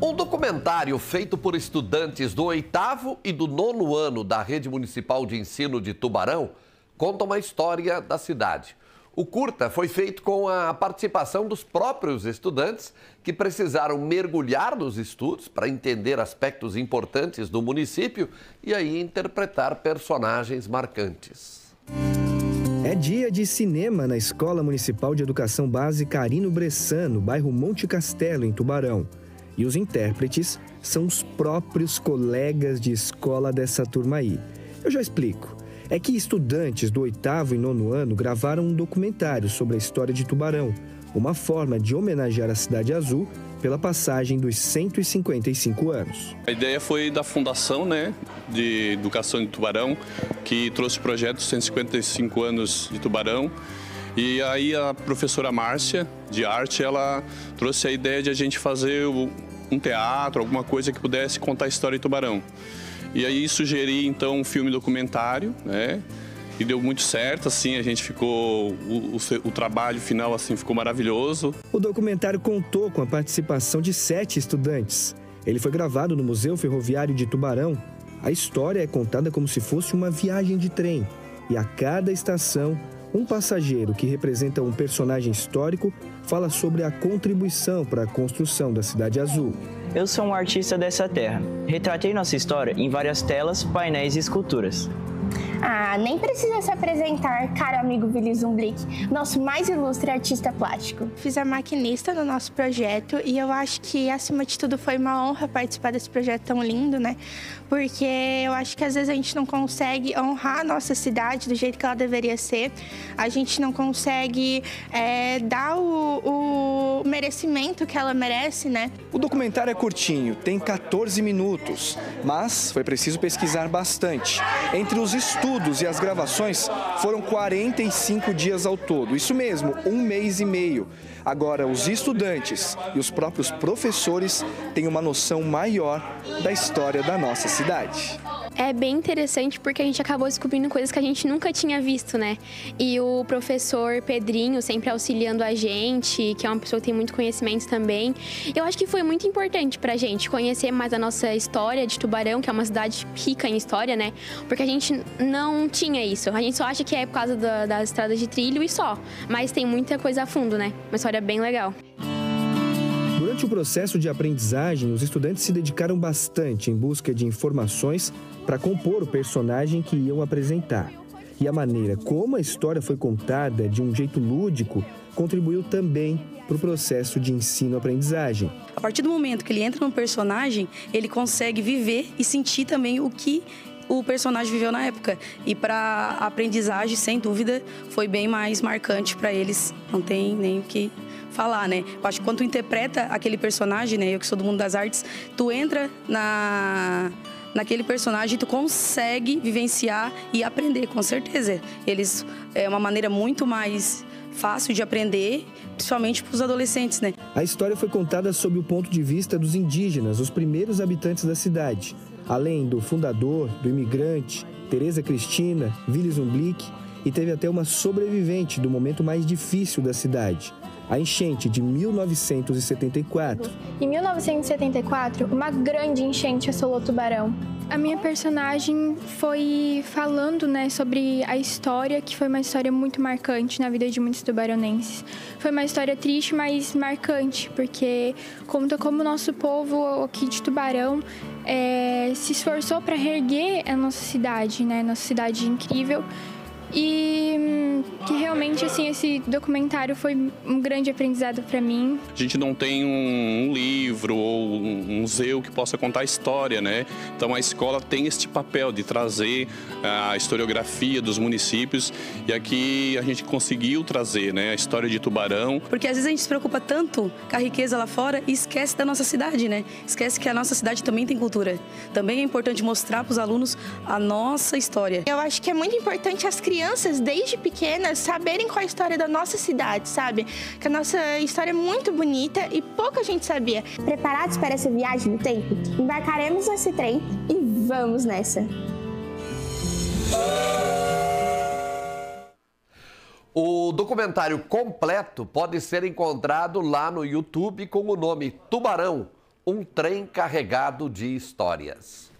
Um documentário feito por estudantes do 8º e do 9º ano da Rede Municipal de Ensino de Tubarão conta uma história da cidade. O curta foi feito com a participação dos próprios estudantes que precisaram mergulhar nos estudos para entender aspectos importantes do município e aí interpretar personagens marcantes. É dia de cinema na Escola Municipal de Educação Básica Arino Bressan, no bairro Monte Castelo, em Tubarão. E os intérpretes são os próprios colegas de escola dessa turma aí. Eu já explico. É que estudantes do 8º e 9º ano gravaram um documentário sobre a história de Tubarão, uma forma de homenagear a Cidade Azul pela passagem dos 155 anos. A ideia foi da Fundação, de Educação de Tubarão, que trouxe o projeto 155 anos de Tubarão. E aí a professora Márcia, de arte, ela trouxe a ideia de a gente fazer um teatro, alguma coisa que pudesse contar a história de Tubarão. E aí sugeri então um filme documentário, e deu muito certo, assim, a gente ficou, o trabalho final assim ficou maravilhoso. O documentário contou com a participação de 7 estudantes. Ele foi gravado no Museu Ferroviário de Tubarão. A história é contada como se fosse uma viagem de trem e a cada estação, um passageiro que representa um personagem histórico fala sobre a contribuição para a construção da Cidade Azul. Eu sou um artista dessa terra. Retratei nossa história em várias telas, painéis e esculturas. Nem precisa se apresentar, caro amigo Willy Zumblick, nosso mais ilustre artista plástico. Fiz a maquinista no nosso projeto e eu acho que, acima de tudo, foi uma honra participar desse projeto tão lindo, Porque eu acho que às vezes a gente não consegue honrar a nossa cidade do jeito que ela deveria ser. A gente não consegue dar o merecimento que ela merece, O documentário é curtinho, tem 14 minutos, mas foi preciso pesquisar bastante. Entre os estudos e as gravações, foram 45 dias ao todo. Isso mesmo, 1 mês e meio. Agora, os estudantes e os próprios professores têm uma noção maior da história da nossa cidade. É bem interessante porque a gente acabou descobrindo coisas que a gente nunca tinha visto, E o professor Pedrinho sempre auxiliando a gente, que é uma pessoa que tem muito conhecimento também. Eu acho que foi muito importante pra gente conhecer mais a nossa história de Tubarão, que é uma cidade rica em história, Porque a gente não tinha isso. A gente só acha que é por causa das estradas de trilho e só. Mas tem muita coisa a fundo, Uma história bem legal. Durante o processo de aprendizagem, os estudantes se dedicaram bastante em busca de informações para compor o personagem que iam apresentar. E a maneira como a história foi contada de um jeito lúdico contribuiu também para o processo de ensino-aprendizagem. A partir do momento que ele entra no personagem, ele consegue viver e sentir também o que o personagem viveu na época. E para a aprendizagem, sem dúvida, foi bem mais marcante para eles. Não tem nem o que falar, Eu acho que quando tu interpreta aquele personagem, eu que sou do mundo das artes, tu entra naquele personagem, tu consegue vivenciar e aprender, com certeza. É uma maneira muito mais fácil de aprender, principalmente para os adolescentes, A história foi contada sob o ponto de vista dos indígenas, os primeiros habitantes da cidade. Além do fundador, do imigrante, Tereza Cristina, Willy Zumblick, e teve até uma sobrevivente do momento mais difícil da cidade, a enchente de 1974. Em 1974, uma grande enchente assolou Tubarão. A minha personagem foi falando, sobre a história, que foi uma história muito marcante na vida de muitos tubaronenses. Foi uma história triste, mas marcante, porque conta como o nosso povo aqui de Tubarão se esforçou para reerguer a nossa cidade, Nossa cidade incrível. E que realmente, esse documentário foi um grande aprendizado para mim. A gente não tem um livro ou um museu que possa contar a história, Então a escola tem este papel de trazer a historiografia dos municípios e aqui a gente conseguiu trazer, a história de Tubarão. Porque às vezes a gente se preocupa tanto com a riqueza lá fora e esquece da nossa cidade, Esquece que a nossa cidade também tem cultura. Também é importante mostrar para os alunos a nossa história. Eu acho que é muito importante as crianças, desde pequenas, saberem qual é a história da nossa cidade, sabe? Que a nossa história é muito bonita e pouca gente sabia. Preparados para essa viagem no tempo? Embarcaremos nesse trem e vamos nessa! O documentário completo pode ser encontrado lá no YouTube com o nome Tubarão, um trem carregado de histórias.